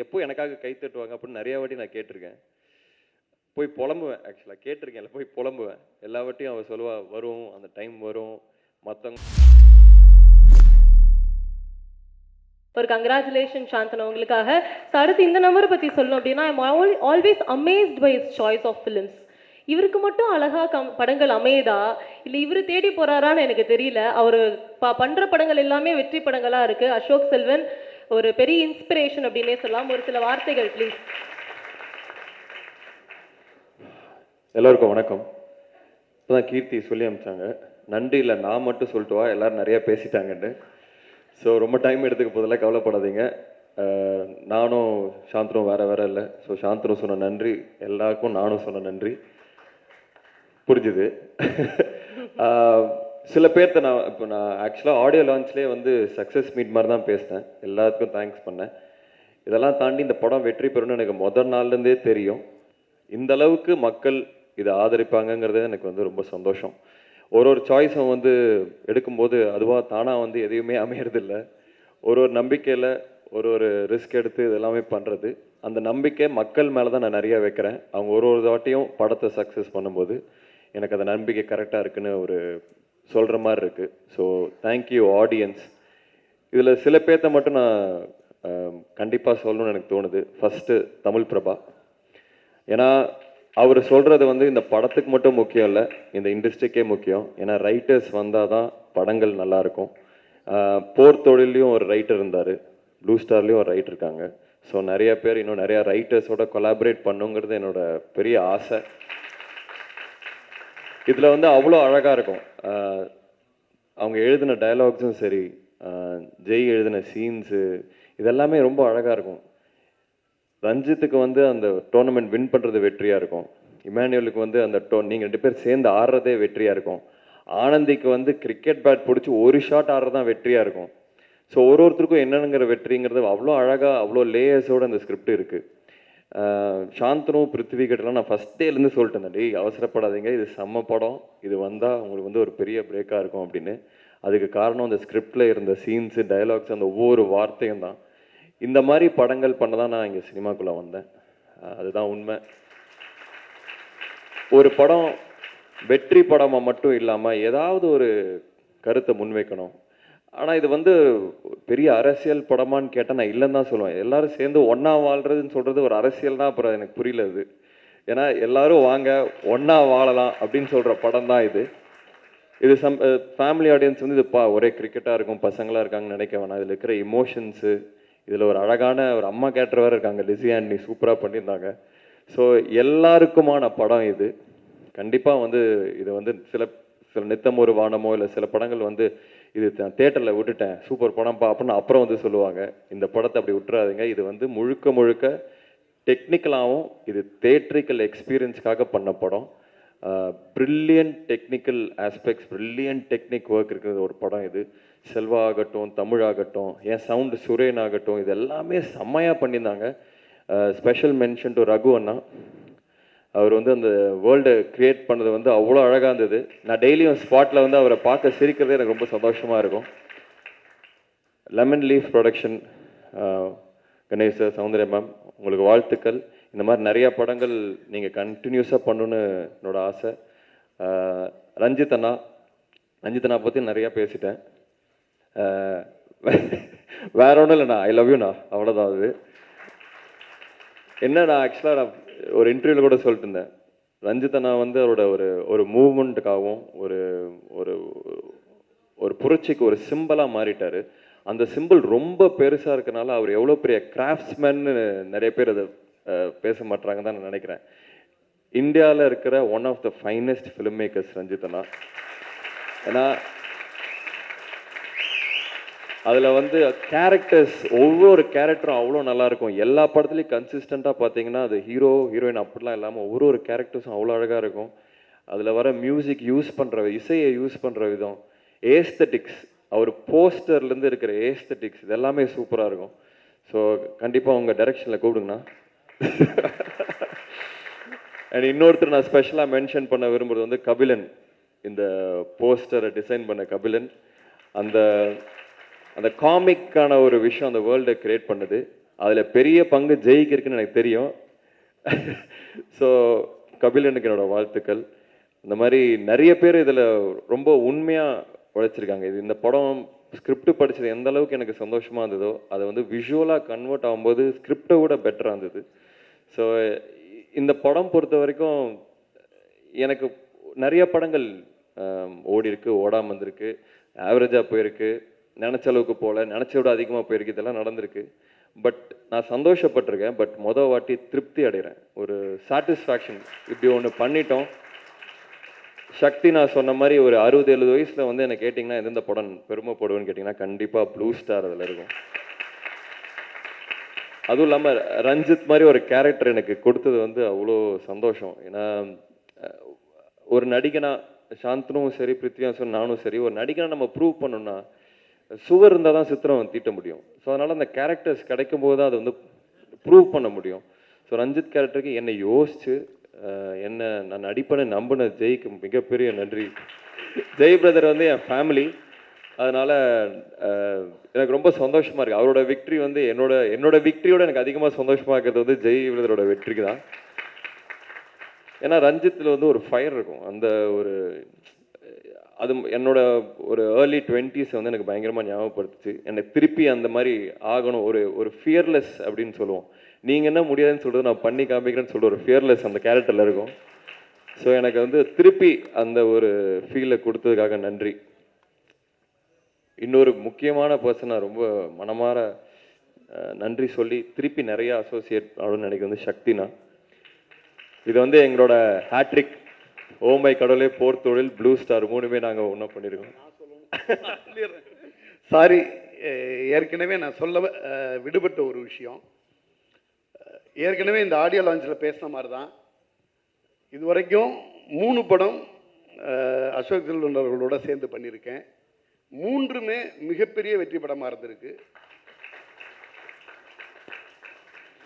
எப்போ எனக்காக கை தட்டுவாங்க அப்படின்னு நிறைய வாட்டி நான் கேட்டிருக்கேன். போய் புலம்புவேன். ஆக்சுவலாக கேட்டிருக்கேன், போய் புலம்புவேன். எல்லா வாட்டியும் அவள் சொல்லுவா, வரும் அந்த டைம் வரும். மற்றவங்க ஒரு கங்க்ராச்சுலேஷன் சாந்தனா உங்களுக்காக. அடுத்து இந்த நம்பரை பற்றி சொல்லணும் அப்படின்னா, I am always amazed by his choice of films. இவருக்கு மட்டும் அழகா படங்கள் அமையுதா இல்லை இவர் தேடி போறாரான்னு எனக்கு தெரியல. அவர் பண்ற படங்கள் எல்லாமே வெற்றி படங்களா இருக்கு. அசோக் செல்வன் ஒரு பெரிய இன்ஸ்பிரேஷன் அப்படின்னே சொல்லலாம். ஒரு சில வார்த்தைகள் ப்ளீஸ். எல்லாருக்கும் வணக்கம். இப்போதான் கீர்த்தி சொல்லி அனுப்பிச்சாங்க, நன்றி இல்லை நான் மட்டும் சொல்லிட்டு வா, எல்லாரும் நிறையா பேசிட்டாங்கன்னு. ஸோ ரொம்ப டைம் எடுத்துக்க போதெல்லாம் கவலைப்படாதீங்க. நானும் சாந்தனும் வேற இல்லை. ஸோ சாந்தனு சொன்ன நன்றி எல்லாருக்கும் நானும் சொன்ன நன்றி புரிஞ்சுது. சில பேர்த்த நான் ஆக்சுவலாக ஆடியோ லான்ச்லேயே வந்து சக்ஸஸ் மீட் மாதிரி தான் பேசினேன். எல்லாத்துக்கும் தேங்க்ஸ் பண்ணேன். இதெல்லாம் தாண்டி இந்த படம் வெற்றி பெறணும்னு எனக்கு முதல் நாள்லேருந்தே தெரியும். இந்த அளவுக்கு மக்கள் இதை ஆதரிப்பாங்கங்கிறது எனக்கு வந்து ரொம்ப சந்தோஷம். ஒரு சாய்ஸும் வந்து எடுக்கும்போது அதுவாக தானாக வந்து எதையுமே அமையறதில்லை. ஒரு நம்பிக்கையில் ஒரு ரிஸ்க் எடுத்து இதெல்லாமே பண்ணுறது. அந்த நம்பிக்கை மக்கள் மேலே தான் நான் நிறையா வைக்கிறேன். அவங்க ஒரு வாட்டியும் படத்தை சக்ஸஸ் பண்ணும்போது எனக்கு அந்த நம்பிக்கை கரெக்டாக இருக்குன்னு சொல்கிற மாதிரி இருக்குது. So thank you audience. இதில் சில பேர்த்த மட்டும் நான் கண்டிப்பாக சொல்லணும்னு எனக்கு தோணுது. ஃபஸ்ட்டு தமிழ் பிரபா. ஏன்னா அவர் சொல்கிறது வந்து இந்த படத்துக்கு மட்டும் முக்கியம் இல்லை, இந்த இண்டஸ்ட்ரிக்கே முக்கியம். ஏன்னா ரைட்டர்ஸ் வந்தால் தான் படங்கள் நல்லாயிருக்கும். போர் தொழிலையும் ஒரு ரைட்டர் இருந்தார், ப்ளூ ஸ்டார்லேயும் ஒரு ரைட்டர் இருக்காங்க. ஸோ நிறைய பேர் இன்னும் நிறையா ரைட்டர்ஸோட கொலாபரேட் பண்ணுங்கிறது என்னோட பெரிய ஆசை. இதில் வந்து அவ்வளோ அழகாக இருக்கும். அவங்க எழுதின டயலாக்ஸும் சரி, ஜெய் எழுதின சீன்ஸு இதெல்லாமே ரொம்ப அழகாக இருக்கும். ரஞ்சித்துக்கு வந்து அந்த டோர்னமெண்ட் வின் பண்ணுறது வெற்றியாக இருக்கும். இமானுவேலுக்கு வந்து அந்த நீங்கள் 2 பேர் சேர்ந்து ஆடுறதே வெற்றியாக இருக்கும். ஆனந்திக்கு வந்து கிரிக்கெட் பேட் பிடிச்சி ஒரு ஷாட் ஆடுறது தான் வெற்றியாக இருக்கும். ஸோ ஒருத்தருக்கும் என்னென்னங்கிற வெற்றிங்கிறது அவ்வளோ அழகாக அவ்வளோ லேயர்ஸோடு அந்த ஸ்கிரிப்ட் இருக்குது. சாந்தனும் பிருத்திவி கிட்டலாம் நான் ஃபஸ்ட் டேலேருந்து சொல்லிட்டேன், டேய் அவசரப்படாதீங்க, இது செம்ம படம், இது வந்தால் உங்களுக்கு வந்து ஒரு பெரிய பிரேக்காக இருக்கும் அப்படின்னு. அதுக்கு காரணம் அந்த ஸ்கிரிப்டில் இருந்த சீன்ஸு, டயலாக்ஸ், அந்த ஒவ்வொரு வார்த்தையும் தான். இந்த மாதிரி படங்கள் பண்ண தான் நான் இங்கே சினிமாக்குள்ளே வந்தேன். அதுதான் உண்மை. ஒரு படம் வெற்றி படமாக மட்டும் இல்லாமல் ஏதாவது ஒரு கருத்தை முன்வைக்கணும். ஆனால் இது வந்து பெரிய அரசியல் படமான்னு கேட்டால் நான் இல்லைன்னு தான் சொல்லுவேன். எல்லாரும் சேர்ந்து ஒன்றா வாழ்கிறதுன்னு சொல்கிறது ஒரு அரசியல் தான். அப்புறம் எனக்கு புரியல இது. ஏன்னா எல்லாரும் வாங்க ஒன்றா வாழலாம் அப்படின்னு சொல்கிற படம் தான் இது. இது ஃபேமிலி ஆடியன்ஸ் வந்து இது ஒரே கிரிக்கெட்டாக இருக்கும், பசங்களாக இருக்காங்கன்னு நினைக்க வேணாம். இதில் இருக்கிற இமோஷன்ஸு, இதில் ஒரு அழகான ஒரு அம்மா கேரக்டர் வேறு இருக்காங்க, லிஸி ஆண்டனி சூப்பராக பண்ணியிருந்தாங்க. ஸோ எல்லாருக்குமான படம் இது. கண்டிப்பாக வந்து இது வந்து சில நித்தம் ஒரு வானமோ இல்லை சில படங்கள் வந்து இது தேட்டரில் விட்டுட்டேன் சூப்பர் படம்ப்பா அப்படின்னு அப்புறம் வந்து சொல்லுவாங்க. இந்த படத்தை அப்படி விட்டுறாதீங்க. இது வந்து முழுக்க டெக்னிக்கலாகவும் இது தேட்ரிக்கல் எக்ஸ்பீரியன்ஸ்க்காக பண்ண படம். Brilliant technical aspects, brilliant technique work இருக்கிறது ஒரு படம் இது. செல்வா ஆகட்டும், தமிழ் ஆகட்டும், என் சவுண்டு சுரேன் ஆகட்டும், இது எல்லாமே செம்மையாக பண்ணியிருந்தாங்க. ஸ்பெஷல் மென்ஷன் டு ரகு அண்ணா. அவர் வந்து அந்த வேர்ல்டை க்ரியேட் பண்ணது வந்து அவ்வளோ அழகாக இருந்தது. நான் டெய்லியும் ஸ்பாட்டில் வந்து அவரை பார்க்க சிரிக்கிறதே எனக்கு ரொம்ப சந்தோஷமாக இருக்கும். Lemon leaf production, Ganesh sir, Soundarya ma'am, உங்களுக்கு வாழ்த்துக்கள். இந்த மாதிரி நிறையா படங்கள் நீங்கள் கண்டினியூஸாக பண்ணணுன்னு என்னோட ஆசை. ரஞ்சித் அண்ணா பற்றி நிறையா பேசிட்டேன். வேற ஒன்றும் இல்லைண்ணா, ஐ லவ் யூண்ணா, அவ்வளோதான். அது என்ன, நான் ஆக்சுவலாக நான் ஒரு இன்டர்வியூவில் கூட சொல்லிட்டு இருந்தேன், ரஞ்சித் அண்ணா வந்து அவரோட ஒரு மூவ்மெண்ட்டுக்காகவும் ஒரு புரட்சிக்கு ஒரு சிம்பிளாக மாறிட்டார். அந்த சிம்பிள் ரொம்ப பெருசாக இருக்கனால அவர் எவ்வளோ பெரிய கிராஃப்ட்ஸ்மேன்னு நிறைய பேர் அதை பேச மாட்டாங்க தான் நான் நினைக்கிறேன். இந்தியாவில் இருக்கிற one of the finest film makers Ranjith அண்ணா. ஏன்னா அதில் வந்து கேரக்டர்ஸ், ஒவ்வொரு கேரக்டரும் அவ்வளோ நல்லாயிருக்கும். எல்லா படத்துலையும் கன்சிஸ்டண்ட்டாக பார்த்தீங்கன்னா அது ஹீரோ ஹீரோயின் அப்படிலாம் இல்லாமல் ஒவ்வொரு கேரக்டர்ஸும் அவ்வளோ அழகாக இருக்கும். அதில் வர மியூசிக் யூஸ் பண்ணுற, இசையை யூஸ் பண்ணுற விதம், ஏஸ்தட்டிக்ஸ், அவர் போஸ்டர்லேருந்து இருக்கிற ஏஸ்தட்டிக்ஸ், இது எல்லாமே சூப்பராக இருக்கும். ஸோ கண்டிப்பாக உங்கள் டைரக்ஷனில் கூப்பிடுங்கண்ணா. அண்ட் இன்னொருத்தர் நான் ஸ்பெஷலாக மென்ஷன் பண்ண விரும்புகிறது வந்து கபிலன். இந்த போஸ்டரை டிசைன் பண்ண கபிலன். அந்த காமிக்கான ஒரு விஷயம் அந்த வேர்ல்டை கிரியேட் பண்ணுது. அதில் பெரிய பங்கு ஜெய்க்கு இருக்குன்னு எனக்கு தெரியும். ஸோ கபிலனுக்கு என்னோட வாழ்த்துக்கள். இந்த மாதிரி நிறைய பேர் இதில் ரொம்ப உண்மையாக உழைச்சிருக்காங்க. இது இந்த படம் ஸ்கிரிப்ட் படித்தது எந்த அளவுக்கு எனக்கு சந்தோஷமாக இருந்ததோ அதை வந்து விஷுவலாக கன்வெர்ட் ஆகும்போது ஸ்கிரிப்டை விட பெட்டராக இருந்தது. ஸோ இந்த படம் பொறுத்த வரைக்கும் எனக்கு நிறைய படங்கள் ஓடி இருக்கு, ஓடாமல் வந்திருக்கு, ஆவரேஜாக போயிருக்கு, நினச்ச அளவுக்கு போகல, நினச்ச விட அதிகமாக போயிருக்கு, இதெல்லாம் நடந்திருக்கு. பட் நான் சந்தோஷப்பட்டிருக்கேன். பட் வாட்டி திருப்தி அடைகிறேன், ஒரு சாட்டிஸ்ஃபேக்ஷன். இப்படி ஒன்று பண்ணிட்டோம். சக்தி நான் சொன்ன மாதிரி ஒரு 60-70 வயசில் வந்து என்ன கேட்டிங்கன்னா எந்தெந்த படம் பெருமைப்படுவேன்னு கேட்டிங்கன்னா கண்டிப்பாக ப்ளூ ஸ்டார் அதில் இருக்கும். அதுவும் இல்லாமல் ரஞ்சித் மாதிரி ஒரு கேரக்டர் எனக்கு கொடுத்தது வந்து அவ்வளோ சந்தோஷம். ஏன்னா ஒரு நடிகனா சாந்தனும் சரி, பிருத்திவியாசன் நானும் சரி, ஒரு நடிகனை நம்ம ப்ரூவ் பண்ணணும்னா சுவர் இருந்தால் தான் சித்திரம் தீட்ட முடியும். ஸோ அதனால் அந்த கேரக்டர்ஸ் கிடைக்கும் போது தான் அதை வந்து ப்ரூவ் பண்ண முடியும். ஸோ ரஞ்சித் கேரக்டருக்கு என்னை யோசிச்சு என்ன நான் நடிப்பேன்னு நம்பின ஜெய்க்கு மிகப்பெரிய நன்றி. ஜெய் பிரதர் வந்து என் ஃபேமிலி, அதனால் எனக்கு ரொம்ப சந்தோஷமாக இருக்குது. அவரோட விக்ட்ரி வந்து என்னோட விக்ட்ரியோட எனக்கு அதிகமாக சந்தோஷமாக இருக்கிறது வந்து ஜெய் பிரதரோட வெற்றிக்கு தான். ஏன்னா ரஞ்சித்தில் வந்து ஒரு ஃபயர் இருக்கும். அந்த ஒரு அது என்னோட ஒரு ஏர்லி 20s வந்து எனக்கு பயங்கரமாக ஞாபகப்படுத்துச்சு. என்னை திருப்பி அந்த மாதிரி ஆகணும், ஒரு ஃபியர்லெஸ் அப்படின்னு சொல்லுவோம். நீங்கள் என்ன முடியாதுன்னு சொல்கிறது நான் பண்ணி காமிக்கிறேன்னு சொல்லிட்டு ஒரு ஃபியர்லெஸ் அந்த கேரக்டரில் இருக்கும். ஸோ எனக்கு வந்து திருப்பி அந்த ஒரு ஃபீலை கொடுத்ததுக்காக நன்றி. இன்னொரு முக்கியமான பர்சன் நான் ரொம்ப மனமார நன்றி சொல்லி திருப்பி நிறைய அசோசியேட் ஆகணும்னு நினைக்கிறது வந்து சக்தினா. இது வந்து எங்களோட ஹேட்ரிக். ஓமை கடவுளே, போர் தொழில், ப்ளூ ஸ்டார் 3மே நாங்கள் ஒன்றா பண்ணியிருக்கோம். சாரி, ஏற்கனவே நான் சொல்ல விடுபட்ட ஒரு விஷயம். ஏற்கனவே இந்த ஆடியோ லான்ச்சில் பேசின மாதிரி தான் இது வரைக்கும் 3 படம் அசோக் செல்வன் அவர்களோட சேர்ந்து பண்ணியிருக்கேன். 3மே மிகப்பெரிய வெற்றி படமாக இருந்திருக்கு.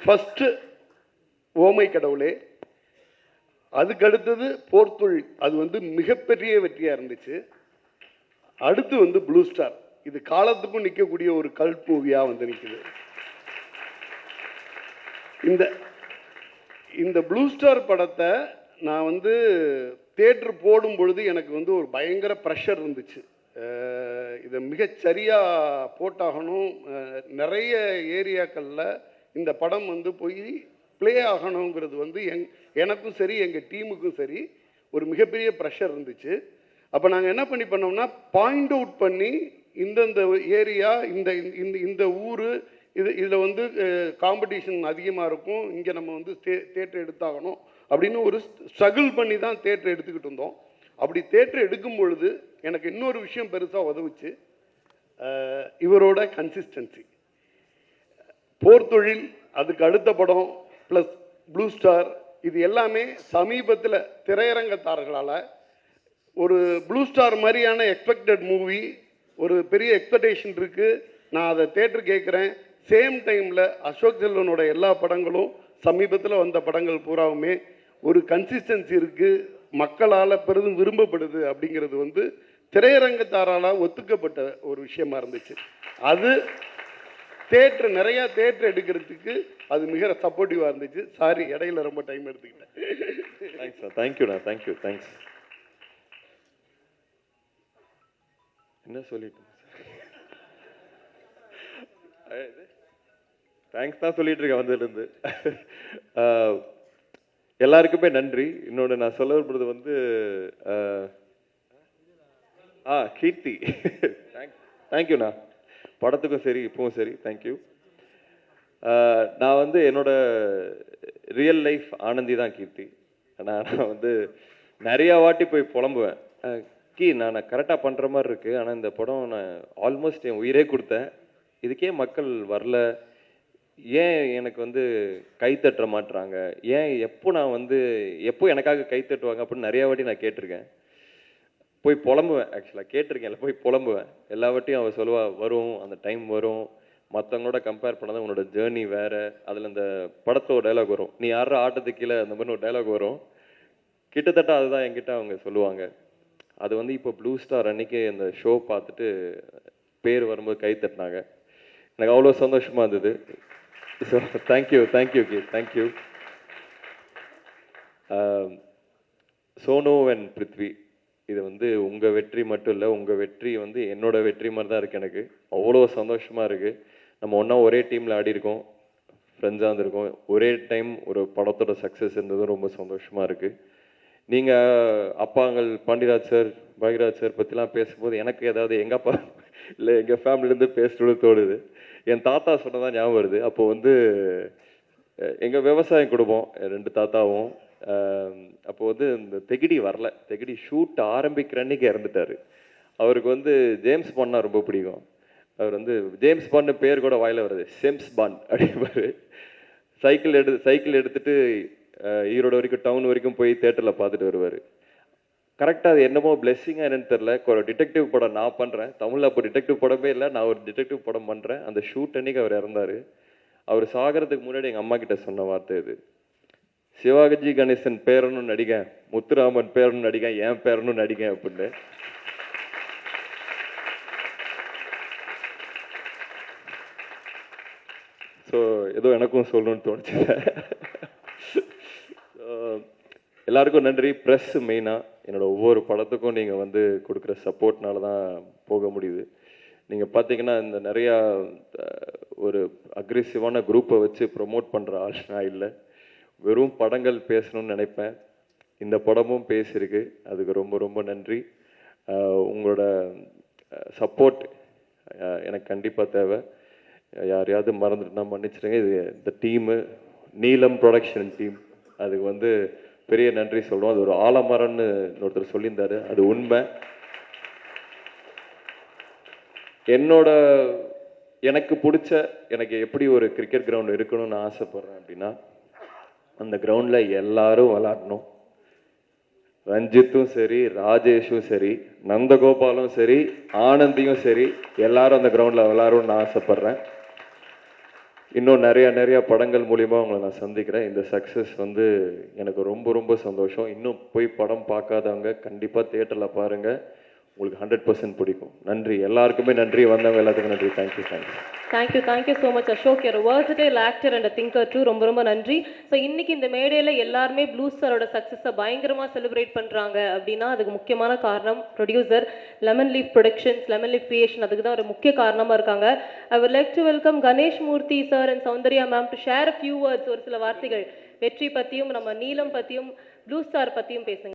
ஃபஸ்ட்டு ஓமை கடவுளே, அதுக்கு அடுத்தது போர்த்தொழில், அது வந்து மிகப்பெரிய வெற்றியாக இருந்துச்சு. அடுத்து வந்து ப்ளூ ஸ்டார், இது காலத்துக்கும் நிற்கக்கூடிய ஒரு கல்ட் மூவியாக வந்து நிற்குது. இந்த ப்ளூ ஸ்டார் படத்தை நான் வந்து தியேட்டர் போடும் பொழுது எனக்கு வந்து ஒரு பயங்கர ப்ரெஷர் இருந்துச்சு. இதை மிகச்சரியாக போட்டாகணும், நிறைய ஏரியாக்களில் இந்த படம் வந்து போய் ப்ளே ஆகணுங்கிறது வந்து எனக்கும் சரி எங்கள் டீமுக்கும் சரி ஒரு மிகப்பெரிய ப்ரெஷர் இருந்துச்சு. அப்போ நாங்கள் என்ன பண்ணோம்னா பாயிண்ட் அவுட் பண்ணி இந்தந்த ஏரியா, இந்த ஊர், இதில் வந்து காம்படிஷன் அதிகமாக இருக்கும், இங்கே நம்ம வந்து தேட்டர் எடுத்தாகணும் அப்படின்னு ஒரு ஸ்ட்ரகிள் பண்ணி தான் தேட்டர் எடுத்துக்கிட்டு இருந்தோம். அப்படி தேட்டர் எடுக்கும் பொழுது எனக்கு இன்னொரு விஷயம் பெருசாக உதவுச்சு, இவரோட கன்சிஸ்டன்சி. போர் தொழில், அதுக்கு அடுத்த படம் ப்ளஸ் ப்ளூ ஸ்டார், இது எல்லாமே சமீபத்தில் திரையரங்கத்தார்களால் ஒரு ப்ளூ ஸ்டார் மாதிரியான எக்ஸ்பெக்டட் மூவி, ஒரு பெரிய எக்ஸ்பெக்டேஷன் இருக்குது. நான் அதை தேட்டர் கேட்குறேன். சேம் டைமில் அசோக் செல்வனோட எல்லா படங்களும், சமீபத்தில் வந்த படங்கள் பூராவுமே ஒரு கன்சிஸ்டன்சி இருக்குது, மக்களால் பெரிதும் விரும்பப்படுது அப்படிங்கிறது வந்து திரையரங்கத்தாரால் ஒத்துக்கப்பட்ட ஒரு விஷயமா இருந்துச்சு. அது நிறையா தேட்டர் எடுக்கிறதுக்கு அது மிக சப்போர்ட்டிவாக இருந்துச்சு. சாரி, இடையில ரொம்ப டைம் எடுத்துக்கிட்டேன். Thanks sir. தேங்க்யூண்ணா. தேங்க்யூ. தேங்க்ஸ். என்ன சொல்லிட்டு தேங்க்ஸ் தான் சொல்லிட்டு இருக்கேன் வந்ததுலேருந்து. எல்லாருக்குமே நன்றி. இன்னொன்று நான் சொல்ல விரும்புறது வந்து கீர்த்தி, தேங்க்யூண்ணா. படத்துக்கும் சரி இப்பவும் சரி தேங்க்யூ. நான் வந்து என்னோட ரியல் லைஃப் ஆனந்தி தான் கீர்த்தி. நான் வந்து நிறையா வாட்டி போய் புலம்புவேன், நான் கரெக்டாக பண்ணுற மாதிரி இருக்குது, ஆனால் இந்த படம் நான் ஆல்மோஸ்ட் என் உயிரே கொடுத்தேன், இதுக்கே மக்கள் வரல, ஏன் எனக்கு வந்து கை தட்ட மாட்டுறாங்க, ஏன் எப்போ எனக்காக கை தட்டுவாங்க அப்படின்னு நிறையா வாட்டி நான் கேட்டிருக்கேன். போய் புலம்புவேன், ஆக்சுவலாக கேட்டிருக்கேன், போய் புலம்புவேன். எல்லா வாட்டியும் அவள் சொல்லுவா, வரும் அந்த டைம் வரும், மற்றவங்களோட கம்பேர் பண்ணாதான் உன்னோட ஜேர்னி வேறு. அதில் இந்த படத்தோட டைலாக் வரும், நீ யார ஆட்டத்துக்கு கீழே, அந்த மாதிரி ஒரு டைலாக் வரும். கிட்டத்தட்ட அதுதான் என்கிட்ட அவங்க சொல்லுவாங்க. அது வந்து இப்போ ப்ளூ ஸ்டார் அன்னைக்கு அந்த ஷோ பார்த்துட்டு பேர் வரும்போது கை தட்டினாங்க. எனக்கு அவ்வளோ சந்தோஷமாக இருந்தது. So thank you Keith thank you. Sonu and Prithvi, இது வந்து உங்கள் வெற்றி மட்டும் இல்லை, உங்கள் வெற்றி வந்து என்னோட வெற்றி மாதிரி தான் இருக்குது. எனக்கு அவ்வளோ சந்தோஷமாக இருக்குது. நம்ம ஒன்றா ஒரே டீமில் ஆடிருக்கோம், ஃப்ரெண்ட்ஸாக இருந்திருக்கோம். ஒரே டைம் ஒரு படத்தோட சக்ஸஸ் இருந்ததும் ரொம்ப சந்தோஷமாக இருக்குது. நீங்கள் அப்பாங்கள் பாண்டியராஜ் சார், பாக்யராஜ் சார் பற்றிலாம் பேசும்போது எனக்கு ஏதாவது எங்கள் அப்பா இல்லை எங்கள் ஃபேமிலியிலேருந்து பேசுகிறது தோணுது. என் தாத்தா சொன்னதான் ஞாபகம் வருது. அப்போது வந்து எங்கள் விவசாயம் குடும்பம், 2 தாத்தாவும். அப்போ வந்து இந்த தெகிடி வரல, தெகிடி ஷூட் ஆரம்பிக்கிற அன்னைக்கு இறந்துட்டார். அவருக்கு வந்து ஜேம்ஸ் பாண்ட்னா ரொம்ப பிடிக்கும். அவர் வந்து ஜேம்ஸ் பாண்ட் பேர் கூட வாயில வருது, செம்ஸ் பாண்ட் அப்படிம்பாரு. சைக்கிள் எடுத்துட்டு ஈரோடு வரைக்கும், டவுன் வரைக்கும் போய் தேட்டரில் பார்த்துட்டு வருவார். கரெக்டாக அது என்னமோ பிளெஸ்ஸிங்காக என்னன்னு தெரில, ஒரு டிடெக்டிவ் படம் நான் பண்ணுறேன். தமிழில் அப்போ டிடெக்டிவ் படமே இல்லை, நான் ஒரு டிடெக்டிவ் படம் பண்ணுறேன். அந்த ஷூட் அன்னைக்கு அவர் இறந்தார். அவர் சாகிறதுக்கு முன்னாடி எங்கள் அம்மா கிட்ட சொன்ன வார்த்தை இது, சிவாஜி கணேசன் பேரனும் நடிகன், முத்துராமன் பேரனும் நடிகன், என் பேரனும் நடிகன் அப்படின்னு. ஸோ ஏதோ எனக்கும் சொல்லணும்னு தோணுச்சு. எல்லாருக்கும் நன்றி. ப்ரெஸ் மெயினாக என்னோட ஒவ்வொரு படத்துக்கும் நீங்கள் வந்து கொடுக்குற சப்போர்ட்னால தான் போக முடியுது. நீங்கள் பார்த்தீங்கன்னா இந்த நிறையா ஒரு அக்ரெசிவான குரூப்பை வச்சு ப்ரொமோட் பண்ணுற ஆள் நான் இல்லை. வெறும் படங்கள் பேசணும்னு நினைப்பேன். இந்த படமும் பேசியிருக்கு, அதுக்கு ரொம்ப ரொம்ப நன்றி. உங்களோட சப்போர்ட் எனக்கு கண்டிப்பாக தேவை. யாரையாவது மறந்துட்டுனா மன்னிச்சிடுங்க. இது இந்த டீமு, நீலம் ப்ரொடக்ஷன் டீம், அதுக்கு வந்து பெரிய நன்றி சொல்கிறோம். அது ஒரு ஆலமரம்னு ஒருத்தர் சொல்லியிருந்தாரு, அது உண்மை. எனக்கு பிடிச்ச, எனக்கு எப்படி ஒரு கிரிக்கெட் கிரவுண்ட் இருக்கணும்னு ஆசைப்படுறேன் அப்படின்னா, அந்த கிரவுண்டில் எல்லாரும் விளாடணும். ரஞ்சித்தும் சரி, ராஜேஷும் சரி, நந்தகோபாலும் சரி, ஆனந்தியும் சரி, எல்லாரும் அந்த கிரவுண்டில் விளாடணும்னு ஆசைப்படுறேன். இன்னும் நிறைய படங்கள் மூலிமா உங்களை நான் சந்திக்கிறேன். இந்த சக்ஸஸ் வந்து எனக்கு ரொம்ப ரொம்ப சந்தோஷம். இன்னும் போய் படம் பார்க்காதவங்க கண்டிப்பாக தியேட்டரில் பாருங்கள், உங்களுக்கு 100% பிடிக்கும். நன்றி, எல்லாருக்குமே நன்றி. வந்தவங்க எல்லாத்துக்கும் நன்றி. Thank you so much Ashok. You're versatile actor and a thinker too. ரொம்ப ரொம்ப நன்றி. ஸோ இன்னைக்கு இந்த மேடையில் எல்லாருமே ப்ளூ ஸ்டாரோட சக்ஸஸை பயங்கரமாக செலிப்ரேட் பண்ணுறாங்க அப்படின்னா அதுக்கு முக்கியமான காரணம் producer, lemon leaf productions, lemon leaf creation. அதுக்கு தான் ஒரு முக்கிய காரணமாக இருக்காங்க. I would like to welcome Ganesh Murthy sir and Soundarya ma'am to share a few words, ஒரு சில வார்த்தைகள் வெற்றி பற்றியும் நம்ம நீலம் பற்றியும் ப்ளூ ஸ்டார் பற்றியும் பேசுங்க.